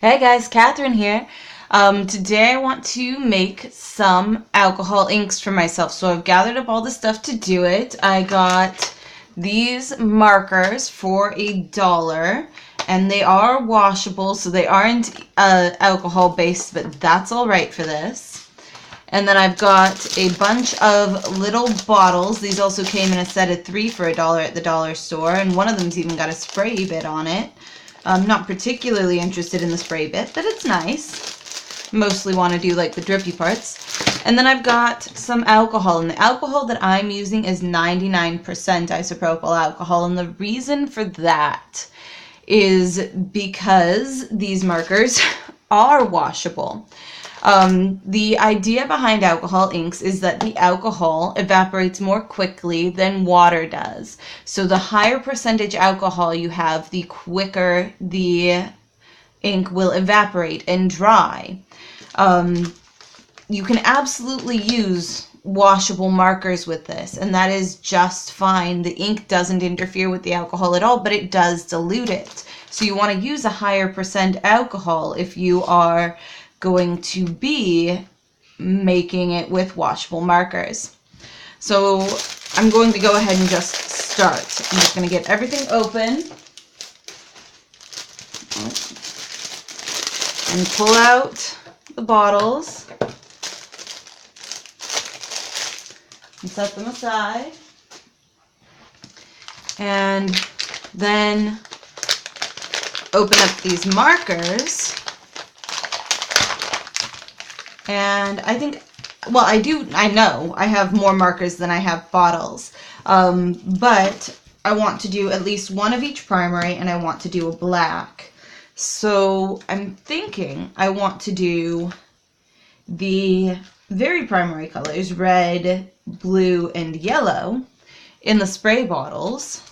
Hey guys, Catherine here. Today I want to make some alcohol inks for myself. So I've gathered up all the stuff to do it. I got these markers for $1 and they are washable, so they aren't alcohol based, but that's all right for this. And then I've got a bunch of little bottles. These also came in a set of 3 for $1 at the dollar store, and one of them's even got a spray bit on it. I'm not particularly interested in the spray bit, but it's nice. Mostly want to do like the drippy parts. And then I've got some alcohol, and the alcohol that I'm using is 99% isopropyl alcohol, and the reason for that is because these markers are washable. The idea behind alcohol inks is that the alcohol evaporates more quickly than water does. So the higher percentage alcohol you have, the quicker the ink will evaporate and dry. You can absolutely use washable markers with this, and that is just fine. The ink doesn't interfere with the alcohol at all, but it does dilute it. So you want to use a higher percent alcohol if you are going to be making it with washable markers. So I'm going to go ahead and just start. I'm just going to get everything open and pull out the bottles and set them aside, and then open up these markers. And I think, well, I know I have more markers than I have bottles, but I want to do at least one of each primary, and I want to do a black. So I'm thinking I want to do the very primary colors, red, blue, and yellow, in the spray bottles.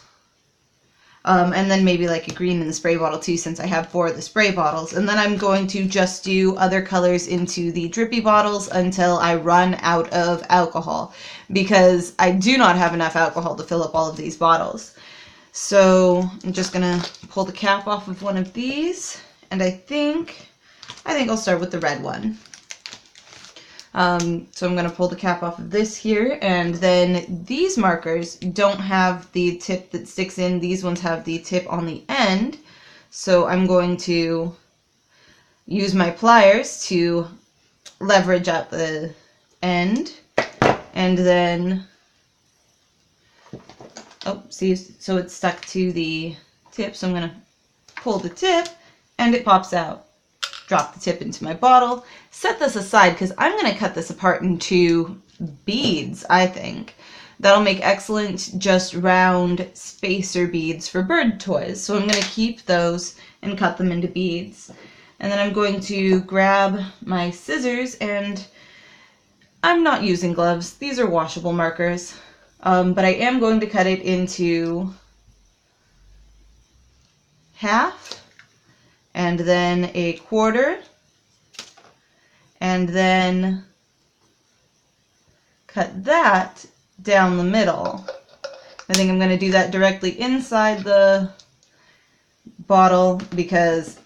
And then maybe like a green in the spray bottle too, since I have 4 of the spray bottles. And then I'm going to just do other colors into the drippy bottles until I run out of alcohol, because I do not have enough alcohol to fill up all of these bottles. So I'm just gonna pull the cap off of one of these, and I think I'll start with the red one. So I'm going to pull the cap off of this here, and then these markers don't have the tip that sticks in. These ones have the tip on the end. So I'm going to use my pliers to leverage at the end, and then, oh, see, so it's stuck to the tip. So I'm going to pull the tip, and it pops out. Drop the tip into my bottle, set this aside because I'm going to cut this apart into beads, I think. That'll make excellent just round spacer beads for bird toys. So I'm going to keep those and cut them into beads. And then I'm going to grab my scissors, and I'm not using gloves. These are washable markers. But I am going to cut it into half, and then a quarter, and then cut that down the middle. I think I'm going to do that directly inside the bottle because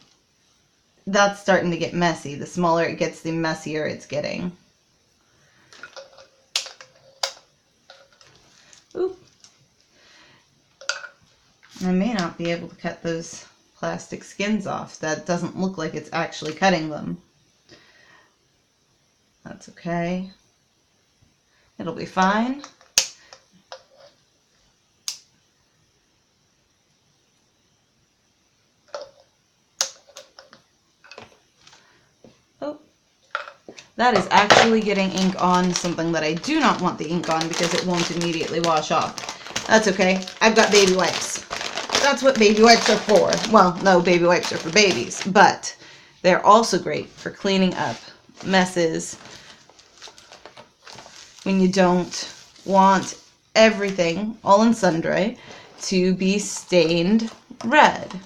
that's starting to get messy. The smaller it gets, the messier it's getting. Oop. I may not be able to cut those plastic skins off. That doesn't look like it's actually cutting them. That's okay. It'll be fine. Oh, that is actually getting ink on something that I do not want the ink on because it won't immediately wash off. That's okay. I've got baby wipes. That's what baby wipes are for. Well, no, baby wipes are for babies, but they're also great for cleaning up messes when you don't want everything, all and sundry, to be stained red.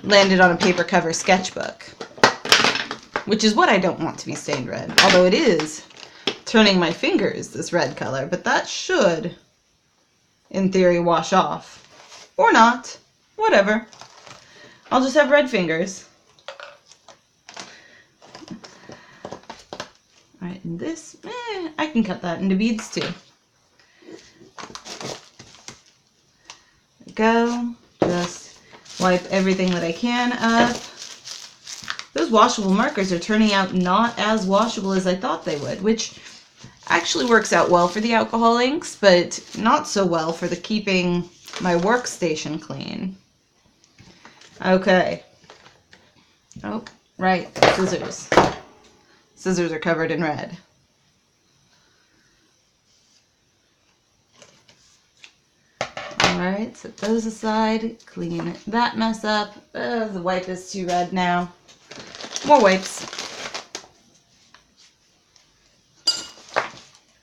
Landed on a paper cover sketchbook, which is what I don't want to be stained red, although it is turning my fingers this red color, but that should, in theory, wash off. Or not. Whatever. I'll just have red fingers. Alright, and this, I can cut that into beads too. There we go. Just wipe everything that I can up. Those washable markers are turning out not as washable as I thought they would, which actually works out well for the alcohol inks, but not so well for the keeping my workstation clean. Okay. Oh, right, scissors. Scissors are covered in red. Alright, set those aside, clean that mess up. The wipe is too red now. More wipes.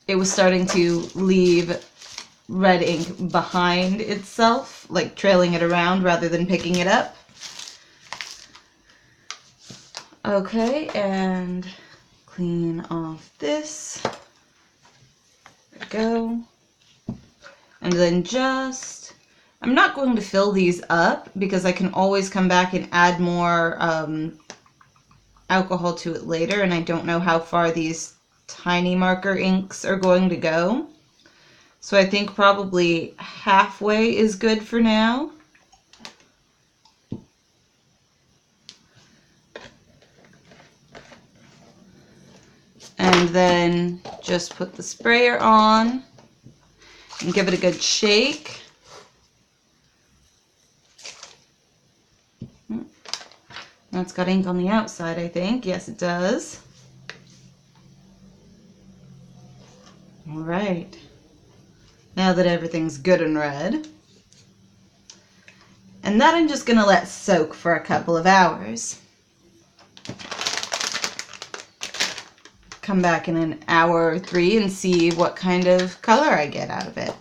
It was starting to leave red ink behind itself, like trailing it around rather than picking it up. Okay, and clean off this. There we go. And then just, I'm not going to fill these up because I can always come back and add more alcohol to it later, and I don't know how far these tiny marker inks are going to go. So I think probably halfway is good for now. And then just put the sprayer on and give it a good shake. That's got ink on the outside, I think. Yes, it does. All right. Now that everything's good and red. And that I'm just going to let soak for a couple of hours. Come back in an hour or 3 and see what kind of color I get out of it.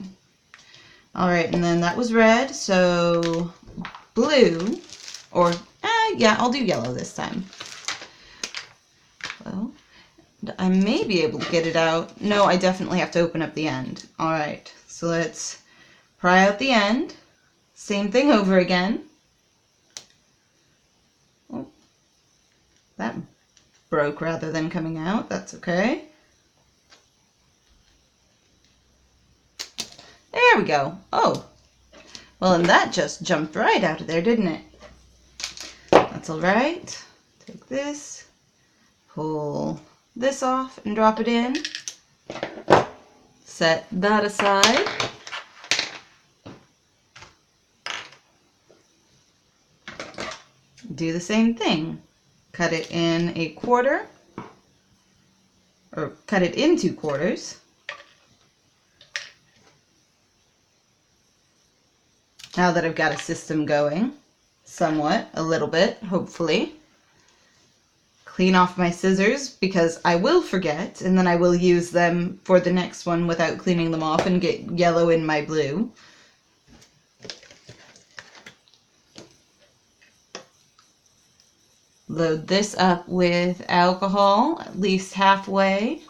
Alright, and then that was red, so blue, or yeah, I'll do yellow this time. Well, I may be able to get it out. No, I definitely have to open up the end. Alright, so let's pry out the end. Same thing over again. Oh, that broke rather than coming out. That's okay. There we go. Oh, well, and that just jumped right out of there, didn't it? That's all right. Take this, pull this off and drop it in. Set that aside. Do the same thing. Cut it in a quarter, or cut it into quarters. Now that I've got a system going, somewhat, a little bit, hopefully. Clean off my scissors because I will forget, and then I will use them for the next one without cleaning them off and get yellow in my blue. Load this up with alcohol, at least halfway.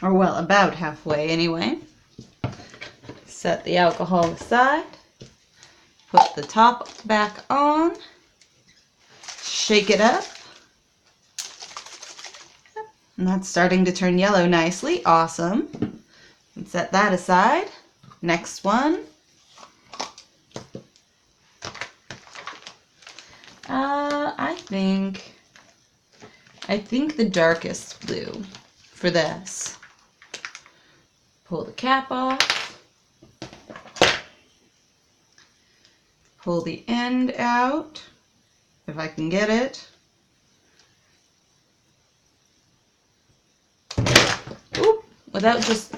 Or well, about halfway anyway. Set the alcohol aside. Put the top back on. Shake it up. And that's starting to turn yellow nicely. Awesome. And set that aside. Next one. I think the darkest blue for this. Pull the cap off. Pull the end out, if I can get it. Oop, without just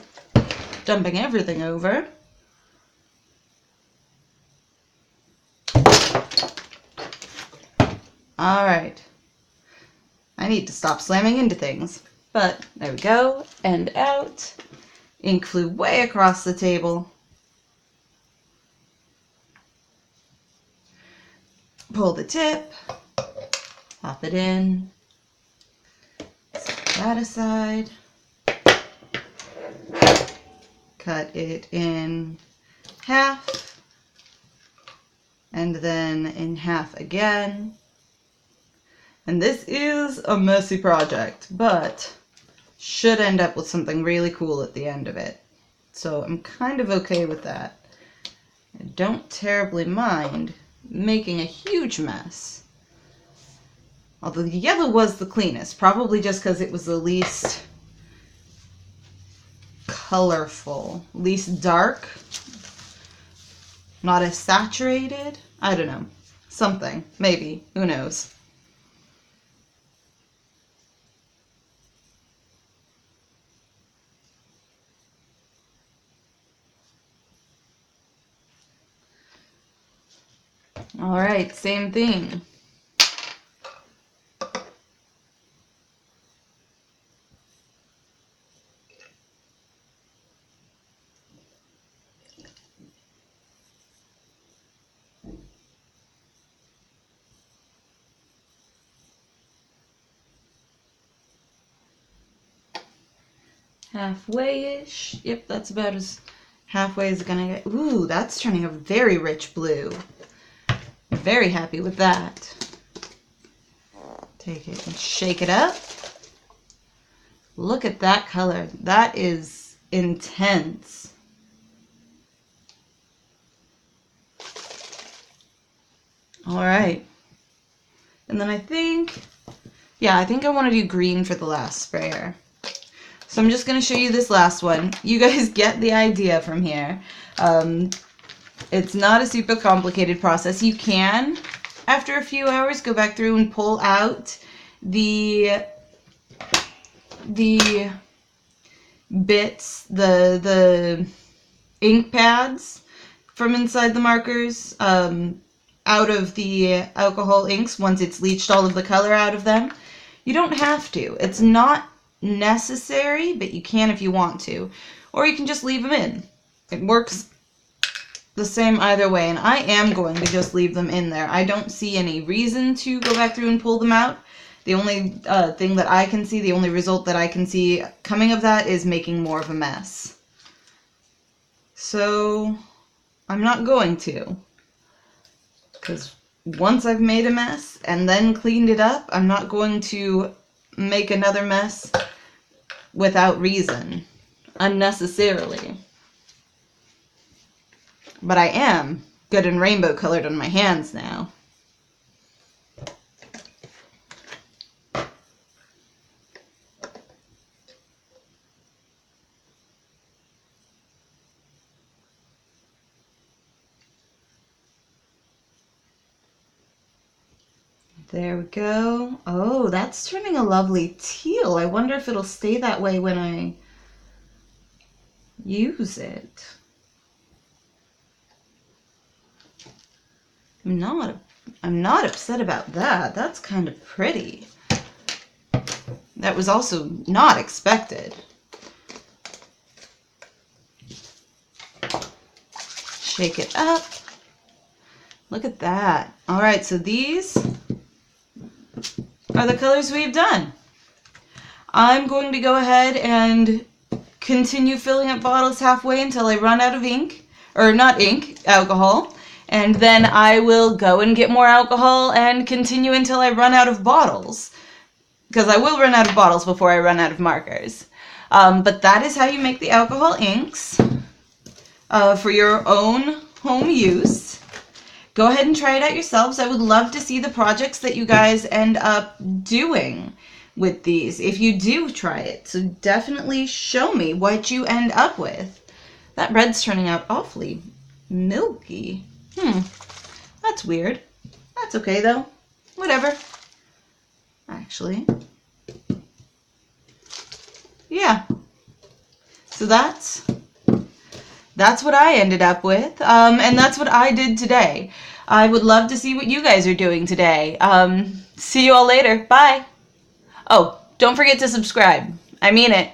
dumping everything over. All right. I need to stop slamming into things. But there we go, end out. Ink flew way across the table. pull the tip, pop it in, set that aside, cut it in half, and then in half again. And this is a messy project, but should end up with something really cool at the end of it. So I'm kind of okay with that. I don't terribly mind making a huge mess. Although the yellow was the cleanest, probably just because it was the least colorful, least dark, not as saturated. I don't know. Something. Maybe. Who knows? All right, same thing. Halfway-ish. Yep, that's about as halfway as it's gonna get. Ooh, that's turning a very rich blue. Very happy with that. Take it and shake it up. Look at that color. That is intense. All right. And then I think I want to do green for the last sprayer. So I'm just going to show you this last one. You guys get the idea from here. It's not a super complicated process. You can, after a few hours, go back through and pull out the bits, the ink pads from inside the markers out of the alcohol inks once it's leached all of the color out of them. You don't have to. It's not necessary, but you can if you want to. Or you can just leave them in. It works the same either way, and I am going to just leave them in there. I don't see any reason to go back through and pull them out. The only thing that I can see, the only result that I can see coming of that is making more of a mess. So I'm not going to, because once I've made a mess and then cleaned it up, I'm not going to make another mess without reason, unnecessarily. But I am good and rainbow colored on my hands now. There we go. Oh, that's turning a lovely teal. I wonder if it'll stay that way when I use it. I'm not upset about that. That's kind of pretty. That was also not expected. Shake it up. Look at that. All right, so these are the colors we've done. I'm going to go ahead and continue filling up bottles halfway until I run out of ink, or not ink, alcohol. And then I will go and get more alcohol and continue until I run out of bottles. Because I will run out of bottles before I run out of markers. But that is how you make the alcohol inks for your own home use. Go ahead and try it out yourselves. I would love to see the projects that you guys end up doing with these if you do try it. So definitely show me what you end up with. That red's turning out awfully milky. That's weird. That's okay though. Whatever. Actually. Yeah. So that's what I ended up with. And that's what I did today. I would love to see what you guys are doing today. See you all later. Bye. Oh, don't forget to subscribe. I mean it.